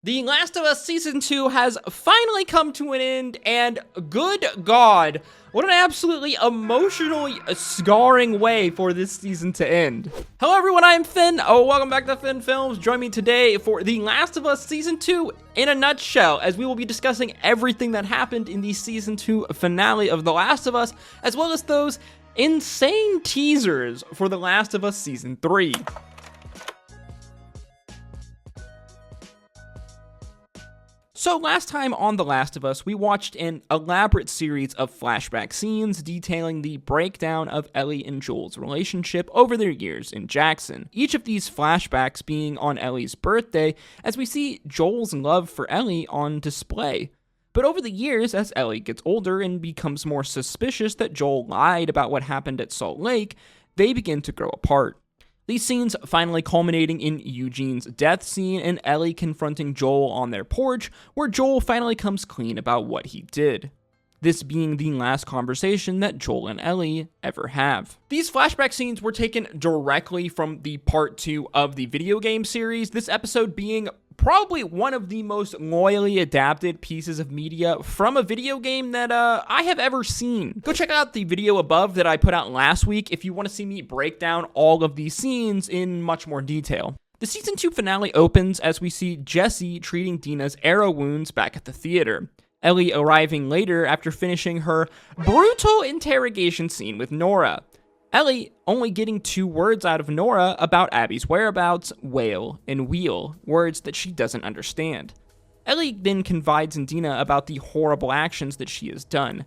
The Last of Us Season 2 has finally come to an end, and good God, what an absolutely emotionally scarring way for this season to end. Hello everyone, I'm Finn. Welcome back to Finn Films. Join me today for The Last of Us Season 2 in a nutshell, as we will be discussing everything that happened in the Season 2 finale of The Last of Us, as well as those insane teasers for The Last of Us Season 3. So last time on The Last of Us, we watched an elaborate series of flashback scenes detailing the breakdown of Ellie and Joel's relationship over their years in Jackson. Each of these flashbacks being on Ellie's birthday, as we see Joel's love for Ellie on display. But over the years, as Ellie gets older and becomes more suspicious that Joel lied about what happened at Salt Lake, they begin to grow apart. These scenes finally culminating in Eugene's death scene and Ellie confronting Joel on their porch, where Joel finally comes clean about what he did. This being the last conversation that Joel and Ellie ever have. These flashback scenes were taken directly from the part 2 of the video game series, this episode being probably one of the most loyally adapted pieces of media from a video game that I have ever seen. Go check out the video above that I put out last week if you want to see me break down all of these scenes in much more detail. The Season 2 finale opens as we see Jesse treating Dina's arrow wounds back at the theater. Ellie arriving later after finishing her brutal interrogation scene with Nora. Ellie only getting 2 words out of Nora about Abby's whereabouts, whale, and wheel, words that she doesn't understand. Ellie then confides in Dina about the horrible actions that she has done,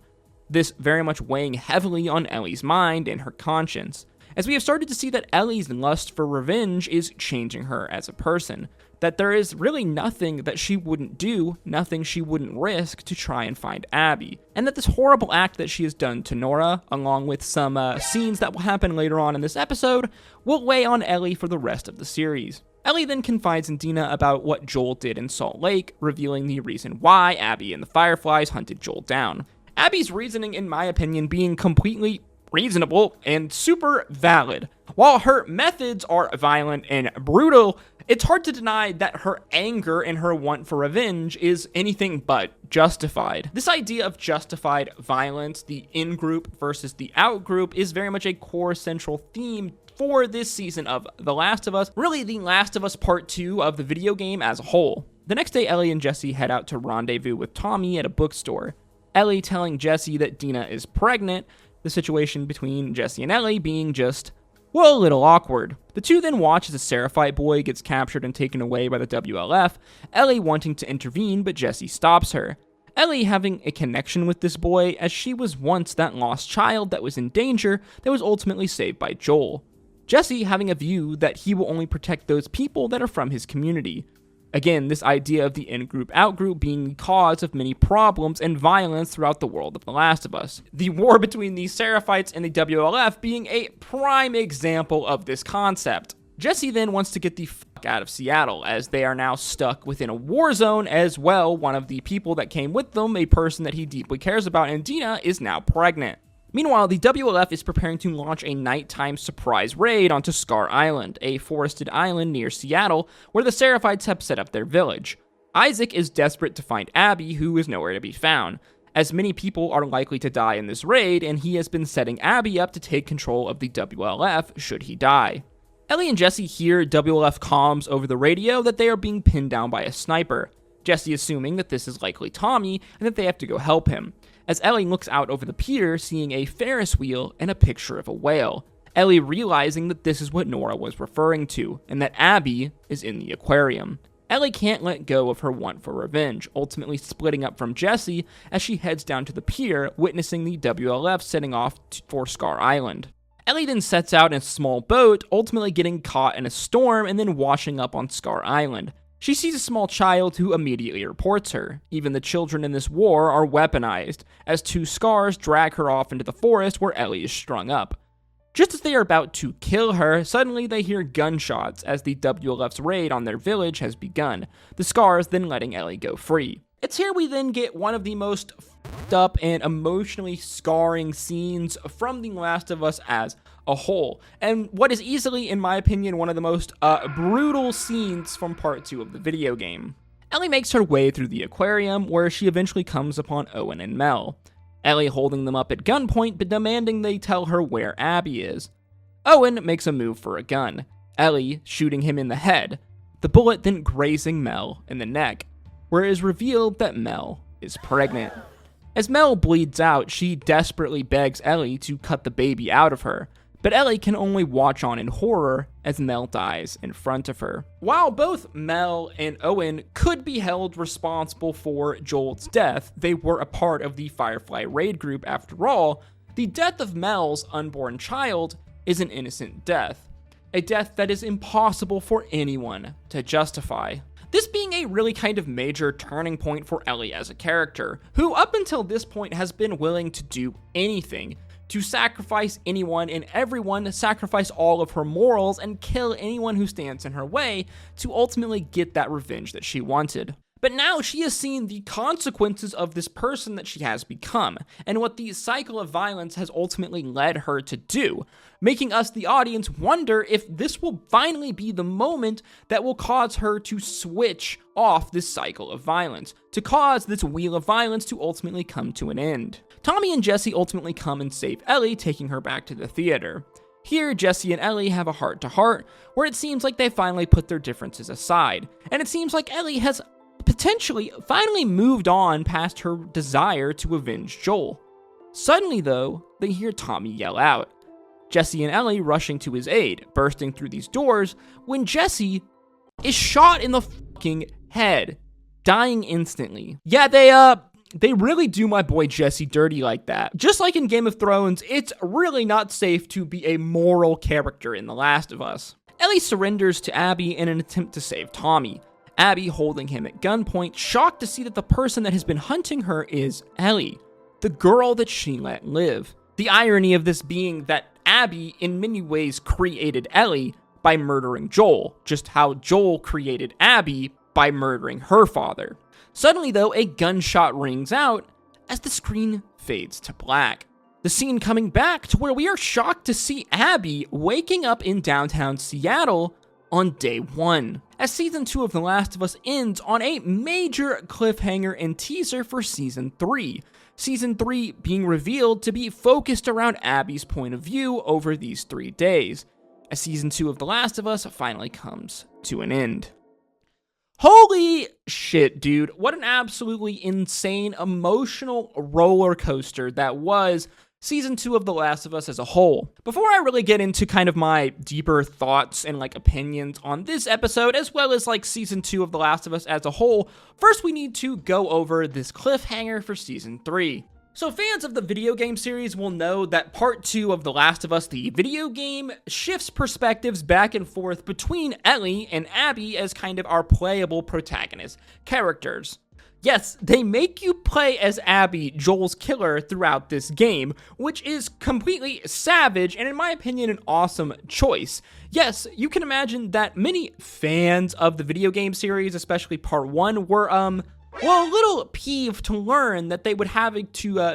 this very much weighing heavily on Ellie's mind and her conscience, as we have started to see that Ellie's lust for revenge is changing her as a person, that there is really nothing that she wouldn't do, nothing she wouldn't risk to try and find Abby, and that this horrible act that she has done to Nora, along with some scenes that will happen later on in this episode, will weigh on Ellie for the rest of the series. Ellie then confides in Dina about what Joel did in Salt Lake, revealing the reason why Abby and the Fireflies hunted Joel down. Abby's reasoning, in my opinion, being completely reasonable and super valid. While her methods are violent and brutal, it's hard to deny that her anger and her want for revenge is anything but justified. This idea of justified violence, the in-group versus the out-group, is very much a core central theme for this season of The Last of Us, really The Last of Us Part 2 of the video game as a whole. The next day, Ellie and Jesse head out to rendezvous with Tommy at a bookstore. Ellie telling Jesse that Dina is pregnant, the situation between Jesse and Ellie being just, well, a little awkward. The two then watch as a Seraphite boy gets captured and taken away by the WLF, Ellie wanting to intervene, but Jesse stops her. Ellie having a connection with this boy, as she was once that lost child that was in danger that was ultimately saved by Joel. Jesse having a view that he will only protect those people that are from his community. Again, this idea of the in-group, out-group being the cause of many problems and violence throughout the world of The Last of Us. The war between the Seraphites and the WLF being a prime example of this concept. Jesse then wants to get the fuck out of Seattle, as they are now stuck within a war zone as well. One of the people that came with them, a person that he deeply cares about, and Dina, is now pregnant. Meanwhile, the WLF is preparing to launch a nighttime surprise raid onto Scar Island, a forested island near Seattle, where the Seraphites have set up their village. Isaac is desperate to find Abby, who is nowhere to be found, as many people are likely to die in this raid, and he has been setting Abby up to take control of the WLF should he die. Ellie and Jesse hear WLF comms over the radio that they are being pinned down by a sniper, Jesse assuming that this is likely Tommy and that they have to go help him, as Ellie looks out over the pier seeing a Ferris wheel and a picture of a whale, Ellie realizing that this is what Nora was referring to, and that Abby is in the aquarium. Ellie can't let go of her want for revenge, ultimately splitting up from Jesse as she heads down to the pier, witnessing the WLF setting off for Scar Island. Ellie then sets out in a small boat, ultimately getting caught in a storm and then washing up on Scar Island. She sees a small child who immediately reports her. Even the children in this war are weaponized, as 2 Scars drag her off into the forest where Ellie is strung up. Just as they are about to kill her, suddenly they hear gunshots as the WLF's raid on their village has begun, the Scars then letting Ellie go free. It's here we then get one of the most f***ed up and emotionally scarring scenes from The Last of Us as a whole, and what is easily, in my opinion, one of the most brutal scenes from part 2 of the video game. Ellie makes her way through the aquarium, where she eventually comes upon Owen and Mel. Ellie holding them up at gunpoint but demanding they tell her where Abby is. Owen makes a move for a gun, Ellie shooting him in the head, the bullet then grazing Mel in the neck, where it is revealed that Mel is pregnant. As Mel bleeds out, she desperately begs Ellie to cut the baby out of her, but Ellie can only watch on in horror as Mel dies in front of her. While both Mel and Owen could be held responsible for Joel's death, they were a part of the Firefly raid group after all, the death of Mel's unborn child is an innocent death, a death that is impossible for anyone to justify. This being a really kind of major turning point for Ellie as a character, who up until this point has been willing to do anything, to sacrifice anyone and everyone, sacrifice all of her morals, and kill anyone who stands in her way to ultimately get that revenge that she wanted. But now she has seen the consequences of this person that she has become, and what the cycle of violence has ultimately led her to do, making us, the audience, wonder if this will finally be the moment that will cause her to switch off this cycle of violence, to cause this wheel of violence to ultimately come to an end. Tommy and Jesse ultimately come and save Ellie, taking her back to the theater. Here, Jesse and Ellie have a heart-to-heart, where it seems like they finally put their differences aside, and it seems like Ellie has potentially finally moved on past her desire to avenge Joel. Suddenly, though, they hear Tommy yell out, Jesse and Ellie rushing to his aid, bursting through these doors, when Jesse is shot in the fucking head, dying instantly. Yeah, they really do my boy Jesse dirty like that. Just like in Game of Thrones, it's really not safe to be a moral character in The Last of Us. Ellie surrenders to Abby in an attempt to save Tommy, Abby holding him at gunpoint, shocked to see that the person that has been hunting her is Ellie, the girl that she let live. The irony of this being that Abby in many ways created Ellie by murdering Joel, just how Joel created Abby by murdering her father. Suddenly, though, a gunshot rings out as the screen fades to black. The scene coming back to where we are shocked to see Abby waking up in downtown Seattle on day 1, as Season 2 of The Last of Us ends on a major cliffhanger and teaser for Season 3. Season 3 being revealed to be focused around Abby's point of view over these 3 days, as Season 2 of The Last of Us finally comes to an end. Holy shit, dude. What an absolutely insane emotional roller coaster that was Season 2 of The Last of Us as a whole. Before I really get into kind of my deeper thoughts and opinions on this episode, as well as Season 2 of The Last of Us as a whole, first we need to go over this cliffhanger for Season 3. So fans of the video game series will know that Part 2 of The Last of Us, the video game, shifts perspectives back and forth between Ellie and Abby as kind of our playable protagonist characters. Yes, they make you play as Abby, Joel's killer, throughout this game, which is completely savage and, in my opinion, an awesome choice. Yes, you can imagine that many fans of the video game series, especially Part 1, were, a little peeved to learn that they would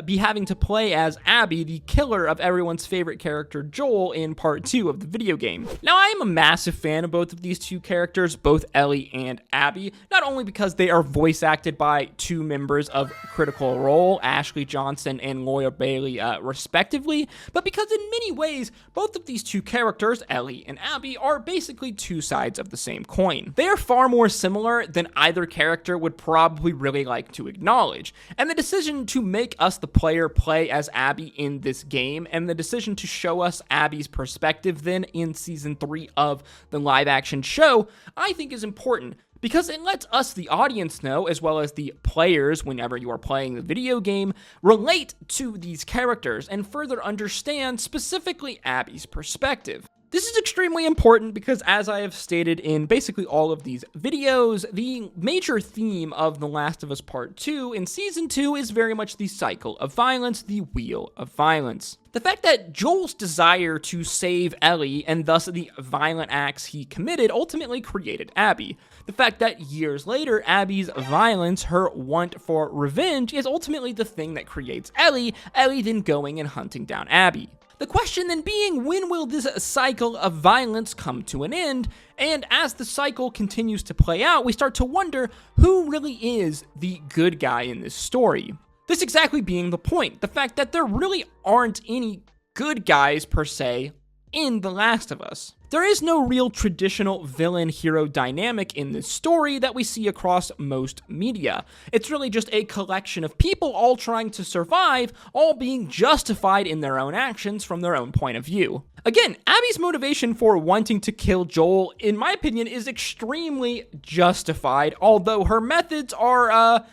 be having to play as Abby, the killer of everyone's favorite character, Joel, in Part 2 of the video game. Now, I am a massive fan of both of these two characters, both Ellie and Abby, not only because they are voice acted by two members of Critical Role, Ashley Johnson and Laura Bailey, respectively, but because in many ways, both of these two characters, Ellie and Abby, are basically two sides of the same coin. They are far more similar than either character would probably really like to acknowledge, and the decision to make us the player play as Abby in this game, and the decision to show us Abby's perspective then in Season 3 of the live action show, I think is important, because it lets us, the audience, know, as well as the players, whenever you are playing the video game, relate to these characters and further understand specifically Abby's perspective. This is extremely important because, as I have stated in basically all of these videos, the major theme of The Last of Us Part 2 in Season 2 is very much the cycle of violence, the wheel of violence. The fact that Joel's desire to save Ellie, and thus the violent acts he committed, ultimately created Abby. The fact that years later, Abby's violence, her want for revenge, is ultimately the thing that creates Ellie then going and hunting down Abby. The question then being, when will this cycle of violence come to an end? And as the cycle continues to play out, we start to wonder who really is the good guy in this story. This exactly being the point, the fact that there really aren't any good guys per se in The Last of Us. There is no real traditional villain-hero dynamic in this story that we see across most media. It's really just a collection of people all trying to survive, all being justified in their own actions from their own point of view. Again, Abby's motivation for wanting to kill Joel, in my opinion, is extremely justified, although her methods are,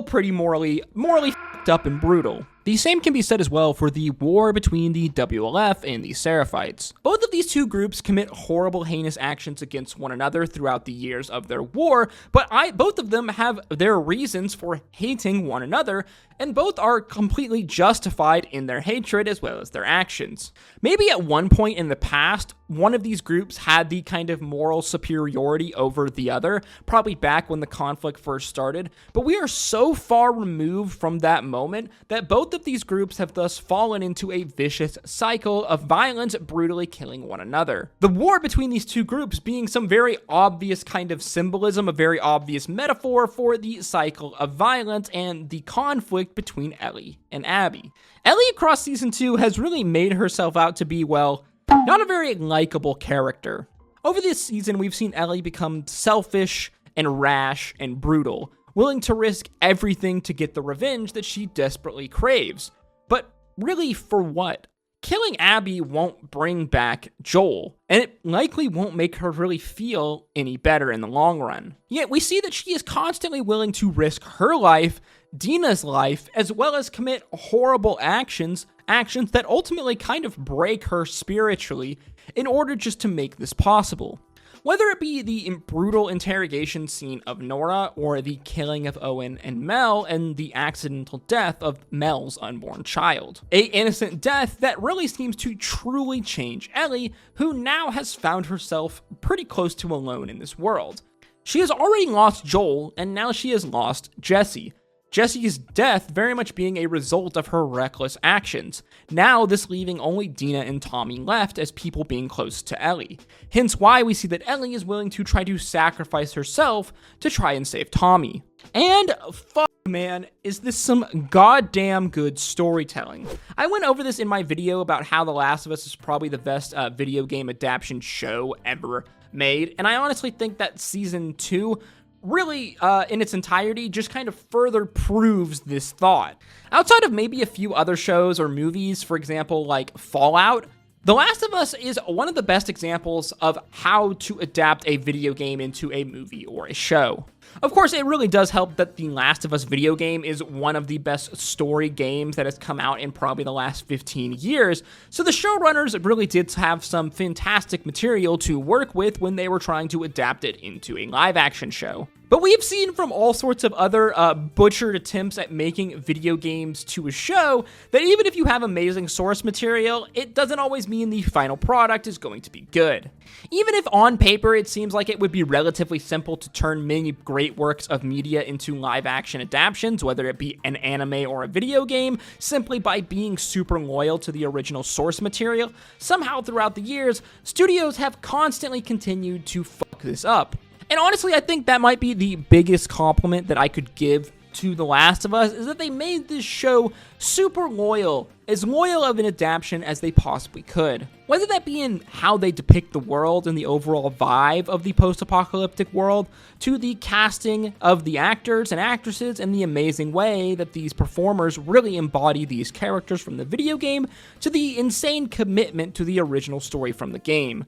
pretty morally f***ed up and brutal. The same can be said as well for the war between the WLF and the Seraphites. Both of these two groups commit horrible, heinous actions against one another throughout the years of their war, but both of them have their reasons for hating one another, and both are completely justified in their hatred as well as their actions. Maybe at one point in the past, one of these groups had the kind of moral superiority over the other, probably back when the conflict first started, but we are so far removed from that moment that both of these groups have thus fallen into a vicious cycle of violence, brutally killing one another. The war between these two groups being some very obvious kind of symbolism, a very obvious metaphor for the cycle of violence and the conflict between Ellie and Abby. Ellie across season 2 has really made herself out to be, well, not a very likable character. Over this season, we've seen Ellie become selfish and rash and brutal, willing to risk everything to get the revenge that she desperately craves. But really, for what? Killing Abby won't bring back Joel, and it likely won't make her really feel any better in the long run. Yet we see that she is constantly willing to risk her life, Dina's life, as well as commit horrible actions that ultimately kind of break her spiritually in order just to make this possible. Whether it be the brutal interrogation scene of Nora, or the killing of Owen and Mel, and the accidental death of Mel's unborn child. A innocent death that really seems to truly change Ellie, who now has found herself pretty close to alone in this world. She has already lost Joel, and now she has lost Jesse. Jesse's death very much being a result of her reckless actions. Now this leaving only Dina and Tommy left as people being close to Ellie. Hence why we see that Ellie is willing to try to sacrifice herself to try and save Tommy. And fuck man, is this some goddamn good storytelling. I went over this in my video about how The Last of Us is probably the best video game adaptation show ever made, and I honestly think that season 2 really, in its entirety, just kind of further proves this thought. Outside of maybe a few other shows or movies, for example, like Fallout, The Last of Us is one of the best examples of how to adapt a video game into a movie or a show. Of course, it really does help that The Last of Us video game is one of the best story games that has come out in probably the last 15 years, so the showrunners really did have some fantastic material to work with when they were trying to adapt it into a live-action show. But we've seen from all sorts of other butchered attempts at making video games to a show that even if you have amazing source material, it doesn't always mean the final product is going to be good. Even if on paper it seems like it would be relatively simple to turn many great works of media into live-action adaptations, whether it be an anime or a video game, simply by being super loyal to the original source material, somehow throughout the years, studios have constantly continued to fuck this up. And honestly, I think that might be the biggest compliment that I could give to The Last of Us, is that they made this show super loyal, as loyal of an adaptation as they possibly could. Whether that be in how they depict the world and the overall vibe of the post-apocalyptic world, to the casting of the actors and actresses and the amazing way that these performers really embody these characters from the video game, to the insane commitment to the original story from the game.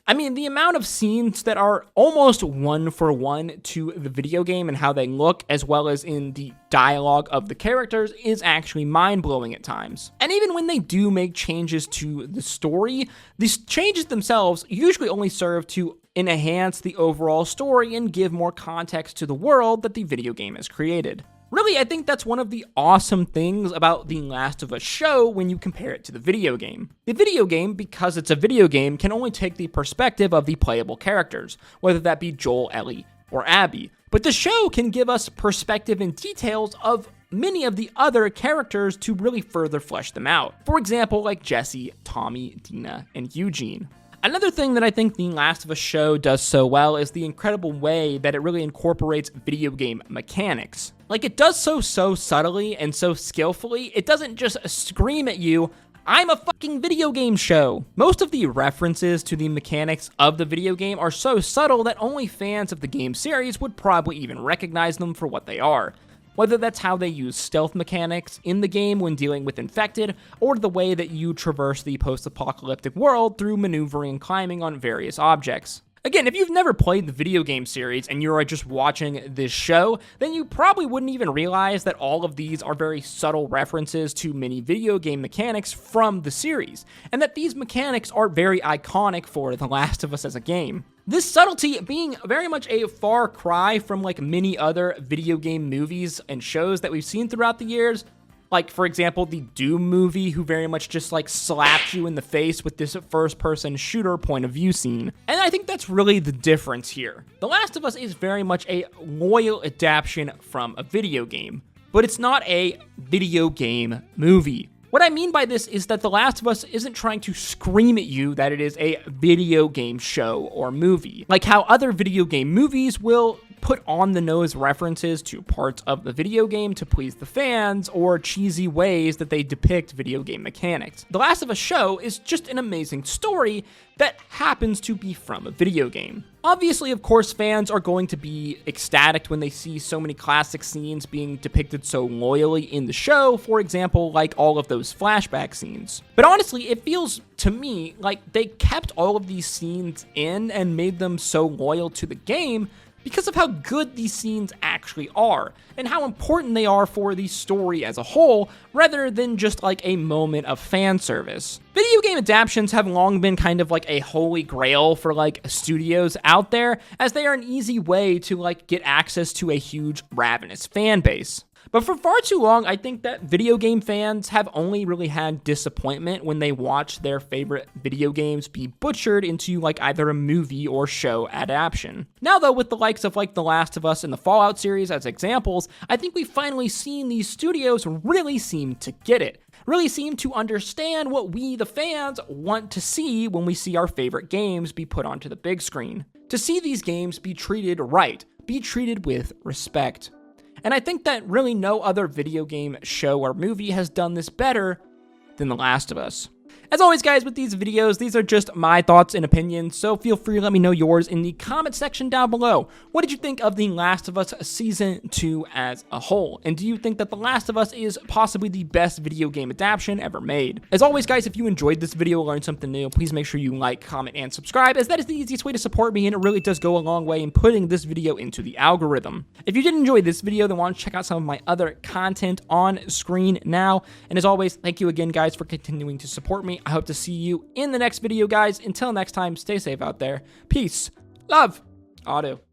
I mean, the amount of scenes that are almost one for one to the video game and how they look, as well as in the dialogue of the characters, is actually mind-blowing at times. And even when they do make changes to the story, these changes themselves usually only serve to enhance the overall story and give more context to the world that the video game has created. Really, I think that's one of the awesome things about The Last of Us show when you compare it to the video game. The video game, because it's a video game, can only take the perspective of the playable characters, whether that be Joel, Ellie, or Abby. But the show can give us perspective and details of many of the other characters to really further flesh them out. For example, like Jesse, Tommy, Dina, and Eugene. Another thing that I think The Last of Us show does so well is the incredible way that it really incorporates video game mechanics. Like, it does so subtly and so skillfully, it doesn't just scream at you, I'm a fucking video game show. Most of the references to the mechanics of the video game are so subtle that only fans of the game series would probably even recognize them for what they are. Whether that's how they use stealth mechanics in the game when dealing with infected, or the way that you traverse the post-apocalyptic world through maneuvering and climbing on various objects. Again, if you've never played the video game series and you're just watching this show, then you probably wouldn't even realize that all of these are very subtle references to many video game mechanics from the series, and that these mechanics are very iconic for The Last of Us as a game. This subtlety being very much a far cry from like many other video game movies and shows that we've seen throughout the years. Like, for example, the Doom movie, who very much just like slapped you in the face with this first-person shooter point of view scene. And I think that's really the difference here. The Last of Us is very much a loyal adaptation from a video game, but it's not a video game movie. What I mean by this is that The Last of Us isn't trying to scream at you that it is a video game show or movie, like how other video game movies will put on-the-nose references to parts of the video game to please the fans, or cheesy ways that they depict video game mechanics. The Last of Us show is just an amazing story that happens to be from a video game. Obviously, of course, fans are going to be ecstatic when they see so many classic scenes being depicted so loyally in the show, for example, like all of those flashback scenes. But honestly, it feels to me like they kept all of these scenes in and made them so loyal to the game because of how good these scenes actually are, and how important they are for the story as a whole, rather than just like a moment of fan service. Video game adaptations have long been kind of like a holy grail for like studios out there, as they are an easy way to like get access to a huge ravenous fan base. But for far too long, I think that video game fans have only really had disappointment when they watch their favorite video games be butchered into like either a movie or show adaptation. Now though, with the likes of like The Last of Us and the Fallout series as examples, I think we've finally seen these studios really seem to get it. Really seem to understand what we, the fans, want to see when we see our favorite games be put onto the big screen. To see these games be treated right, be treated with respect. And I think that really no other video game show or movie has done this better than The Last of Us. As always, guys, with these videos, these are just my thoughts and opinions, so feel free to let me know yours in the comment section down below. What did you think of The Last of Us Season 2 as a whole? And do you think that The Last of Us is possibly the best video game adaptation ever made? As always, guys, if you enjoyed this video or learned something new, please make sure you like, comment, and subscribe, as that is the easiest way to support me, and it really does go a long way in putting this video into the algorithm. If you did enjoy this video, then why don't you check out some of my other content on screen now. And as always, thank you again, guys, for continuing to support me. I hope to see you in the next video, guys. Until next time, stay safe out there. Peace, love, Auto.